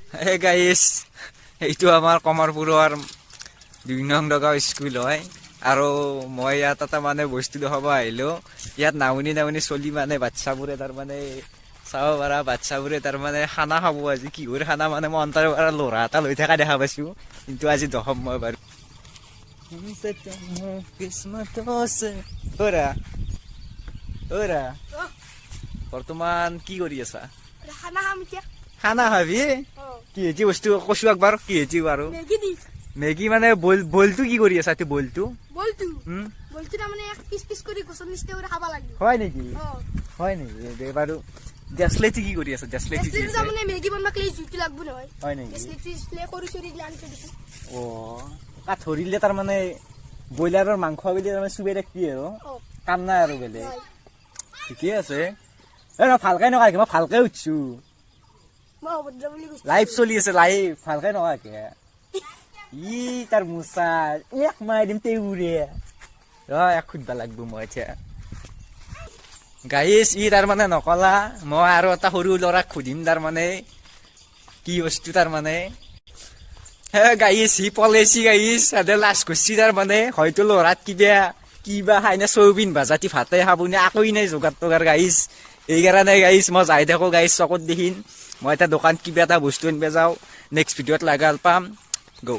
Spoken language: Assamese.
Hey guys, এইটো আমাৰ কমৰপুৰৰ 2 নং গাঁও স্কুল হয় আৰু মই ইয়াত এটা মানে বস্তু দেখাব আহিলো। ইয়াত নাউনি চলি মানে বাচ্চাবোৰে তাৰ মানে চাব পাৰা বাচ্চাবোৰে তাৰ মানে খানা খাব। আজি কিহৰ খানা মানে মই অন্তৰৰ পৰা ল'ৰা এটা লৈ থকা দেখা পাইছো, কিন্তু আজি দহম মই বাৰু বৰ্তমান কি কৰি আছা? খানা খাবি? কি হেজি বস্তু কচু একবাৰ কি হেজি বাৰু? মেগী মানে বলটো কি কৰি আছা? বলটো হয় নেকি? হয় নেকি? দে বাৰু জেছলেটি কি কৰি আছে? জেছলেটি মানে মেগী বনবাক লৈ জুতি লাগব নহয়। হয় নেকি? জেছলেটি স্প্লে কৰি চৰি দিলা আনি দিছো। ও কা ধৰিলে তাৰ মানে বইলাৰৰ মাংস বুলি তাৰ মানে চুবে ৰাখি আৰু কাম নাই আৰু বেলে। ঠিকে আছে। এ না ভালকে নকাই মই ভালকে উঠছো। মই অভদ্ৰ বুলি কৈছো। লাইভ চলি আছে লাইভ ভালকে নকাকে। ই তাৰ মুছা এক মাই দিম তে উৰে। এক খুদবা লাগব মই এতিয়া। গাইস ই তাৰ মানে নকলা মই আৰু এটা সৰু ল'ৰাক খুদিম তাৰ মানে কি বস্তু তাৰ মানে হে গাইস হি পলেছি গাইস আদে লাজ কৰছি তাৰ মানে হয়তো ল'ৰাত কিবা খাইনা চৌবিন ভাজাতি ভাতে খাবনে আকই নাই জোগাৰ টগাৰ গাইস। এইকাৰণে গাইস মই যাই থাকো গাইস চকত দেখিন মই এটা দোকান কিবা এটা বস্তু আনবা যাও। নেক্সট ভিডিঅ'ত লাগাল পাম গো।